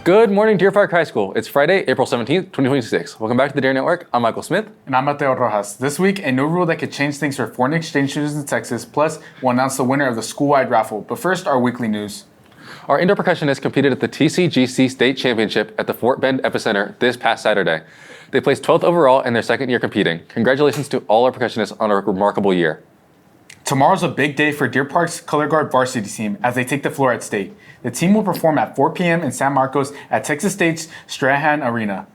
Good morning, Deer Park High School. It's Friday, April 17th, 2026. Welcome back to the Dare Network. I'm Michael Smith. And I'm Mateo Rojas. This week, a new rule that could change things for foreign exchange students in Texas, plus we'll announce the winner of the school-wide raffle. But first, our weekly news. Our indoor percussionists competed at the TCGC State Championship at the Fort Bend Epicenter this past Saturday. They placed 12th overall in their second year competing. Congratulations to all our percussionists on a remarkable year. Tomorrow's a big day for Deer Park's color guard varsity team as they take the floor at state. The team will perform at 4 p.m. in San Marcos at Texas State's Strahan Arena.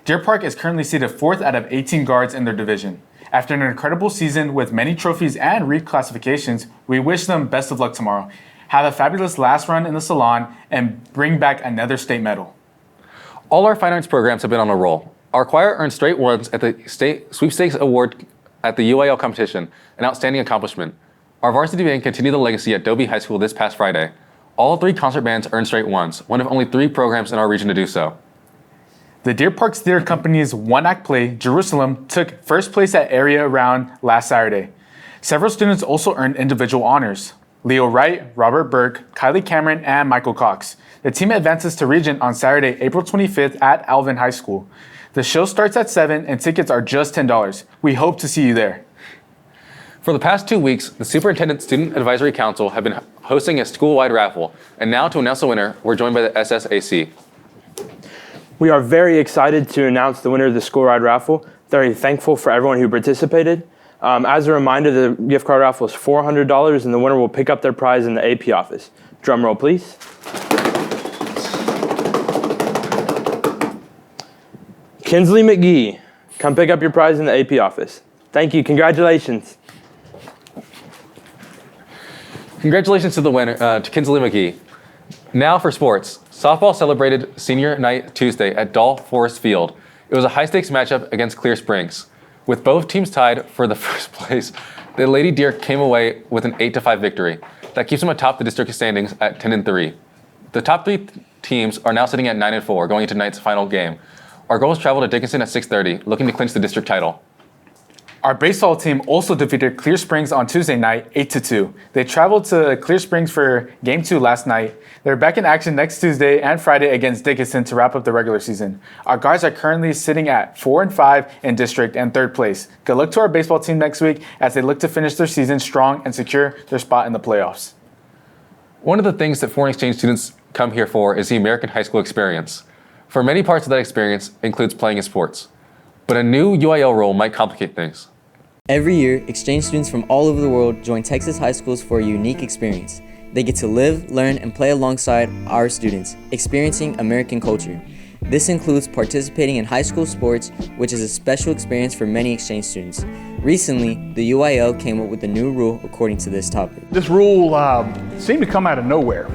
Deer Park is currently seated 4th out of 18 guards in their division. After an incredible season with many trophies and reclassifications, we wish them best of luck tomorrow. Have a fabulous last run in the salon and bring back another state medal. All our fine arts programs have been on a roll. Our choir earned straight ones at the State Sweepstakes Award at the UIL competition, an outstanding accomplishment. Our varsity band continued the legacy at Dobie High School this past Friday. All 3 concert bands earned straight ones, one of only 3 programs in our region to do so. The Deer Park Theater Company's one-act play, Jerusalem, took first place at Area Round last Saturday. Several students also earned individual honors. Leo Wright, Robert Burke, Kylie Cameron, and Michael Cox. The team advances to region on Saturday, April 25th at Alvin High School. The show starts at 7 and tickets are just $10. We hope to see you there. For the past 2 weeks, the Superintendent Student Advisory Council have been hosting a school-wide raffle, and now to announce the winner, we're joined by the SSAC. We are very excited to announce the winner of the school-wide raffle. Very thankful for everyone who participated. As a reminder, the gift card raffle is $400, and the winner will pick up their prize in the AP office. Drum roll, please. Kinsley McGee, come pick up your prize in the AP office. Thank you. Congratulations. Congratulations to the winner, to Kinsley McGee. Now for sports. Softball celebrated senior night Tuesday at Dahl Forest Field. It was a high-stakes matchup against Clear Springs. With both teams tied for the first place, the Lady Deer came away with an 8-5 victory. That keeps them atop the district standings at 10-3. The top 3 teams are now sitting at 9-4, going into tonight's final game. Our girls travel to Dickinson at 6:30, looking to clinch the district title. Our baseball team also defeated Clear Springs on Tuesday night, 8-2. They traveled to Clear Springs for Game 2 last night. They're back in action next Tuesday and Friday against Dickinson to wrap up the regular season. Our guys are currently sitting at 4-5 in district and 3rd place. Good luck to our baseball team next week as they look to finish their season strong and secure their spot in the playoffs. One of the things that foreign exchange students come here for is the American high school experience. For many parts of that experience includes playing in sports. But a new UIL rule might complicate things. Every year, exchange students from all over the world join Texas high schools for a unique experience. They get to live, learn, and play alongside our students, experiencing American culture. This includes participating in high school sports, which is a special experience for many exchange students. Recently, the UIL came up with a new rule according to this topic. This rule seemed to come out of nowhere.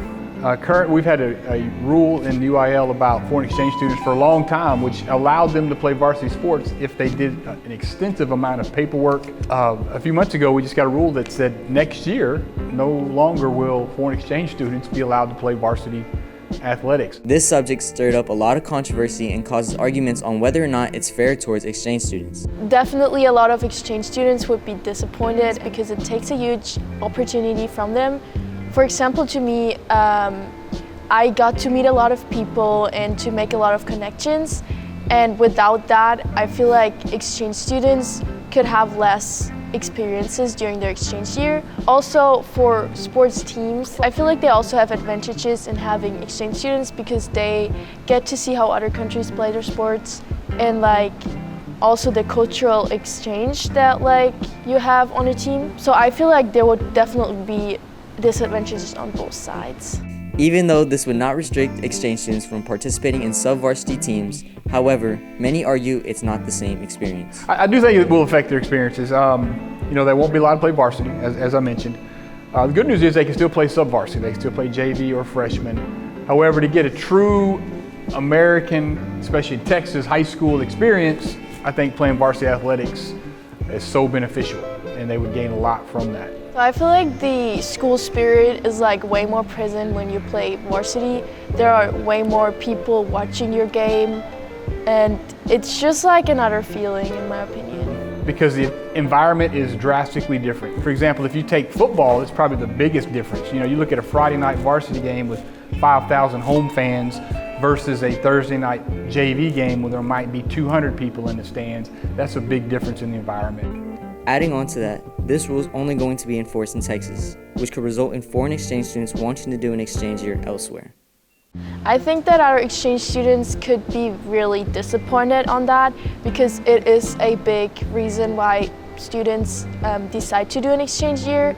We've had a rule in UIL about foreign exchange students for a long time, which allowed them to play varsity sports if they did an extensive amount of paperwork. A few months ago, we just got a rule that said next year, no longer will foreign exchange students be allowed to play varsity athletics. This subject stirred up a lot of controversy and causes arguments on whether or not it's fair towards exchange students. Definitely a lot of exchange students would be disappointed because it takes a huge opportunity from them. For example, to me, I got to meet a lot of people and to make a lot of connections. And without that, I feel like exchange students could have less experiences during their exchange year. Also, for sports teams, I feel like they also have advantages in having exchange students because they get to see how other countries play their sports and also the cultural exchange that you have on a team. So I feel like there would definitely be disadvantages on both sides. Even though this would not restrict exchange students from participating in sub-varsity teams, however, many argue it's not the same experience. I do think it will affect their experiences. They won't be allowed to play varsity, as I mentioned. The good news is they can still play sub-varsity. They can still play JV or freshman. However, to get a true American, especially Texas, high school experience, I think playing varsity athletics is so beneficial, and they would gain a lot from that. I feel like the school spirit is way more present when you play varsity. There are way more people watching your game, and it's just another feeling in my opinion. Because the environment is drastically different. For example, if you take football, it's probably the biggest difference. You look at a Friday night varsity game with 5,000 home fans versus a Thursday night JV game where there might be 200 people in the stands. That's a big difference in the environment. Adding on to that, this rule is only going to be enforced in Texas, which could result in foreign exchange students wanting to do an exchange year elsewhere. I think that our exchange students could be really disappointed on that because it is a big reason why students decide to do an exchange year.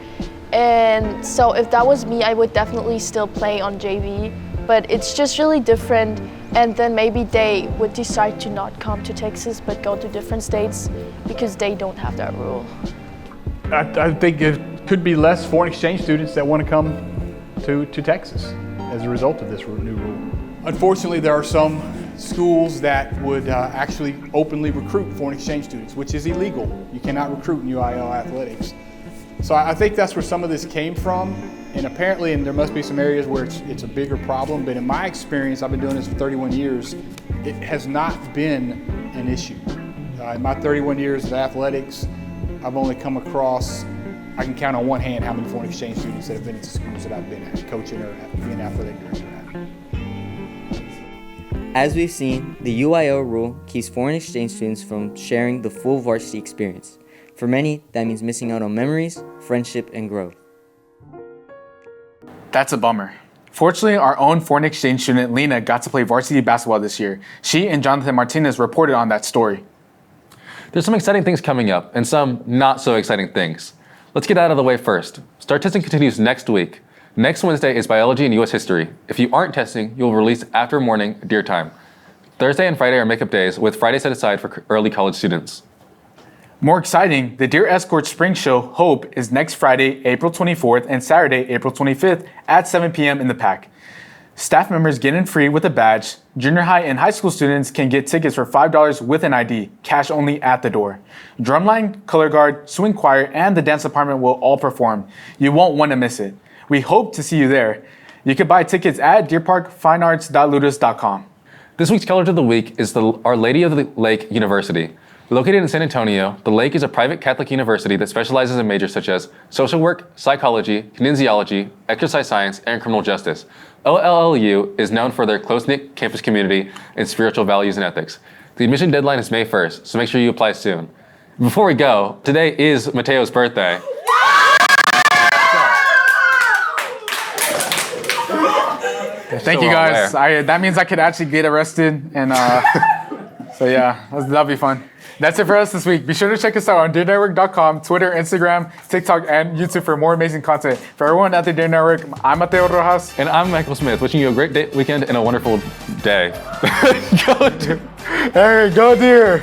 And so if that was me, I would definitely still play on JV, but it's just really different. And then maybe they would decide to not come to Texas but go to different states because they don't have that rule. I think it could be less foreign exchange students that want to come to Texas as a result of this new rule. Unfortunately, there are some schools that would actually openly recruit foreign exchange students, which is illegal. You cannot recruit in UIL athletics. So I think that's where some of this came from. And apparently, and there must be some areas where it's a bigger problem, but in my experience, I've been doing this for 31 years, it has not been an issue. In my 31 years of athletics, I've only come across, I can count on one hand how many foreign exchange students that have been at the schools that I've been at, coaching or being athletic director at. As we've seen, the UIL rule keeps foreign exchange students from sharing the full varsity experience. For many, that means missing out on memories, friendship, and growth. That's a bummer. Fortunately, our own foreign exchange student Lena got to play varsity basketball this year. She and Jonathan Martinez reported on that story. There's some exciting things coming up and some not so exciting things. Let's get out of the way first. Start testing continues next week. Next Wednesday is biology and US history. If you aren't testing, you'll release after morning deer time. Thursday and Friday are makeup days, with Friday set aside for early college students. More exciting, the Deer Escort Spring Show, Hope, is next Friday, April 24th and Saturday, April 25th at 7 p.m. in the PAC. Staff members get in free with a badge. Junior high and high school students can get tickets for $5 with an ID, cash only at the door. Drumline, color guard, swing choir, and the dance department will all perform. You won't want to miss it. We hope to see you there. You can buy tickets at deerparkfinearts.ludus.com. This week's Color of the Week is the Our Lady of the Lake University. Located in San Antonio, the Lake is a private Catholic university that specializes in majors such as social work, psychology, kinesiology, exercise science, and criminal justice. OLLU is known for their close-knit campus community and spiritual values and ethics. The admission deadline is May 1st, so make sure you apply soon. Before we go, today is Mateo's birthday. Thank you guys. That means I could actually get arrested, and so yeah, that'll be fun. That's it for us this week. Be sure to check us out on DeerNetwork.com, Twitter, Instagram, TikTok, and YouTube for more amazing content. For everyone at the Deer Network, I'm Mateo Rojas. And I'm Michael Smith, wishing you a great weekend and a wonderful day. Go Deer! Hey, go Deer!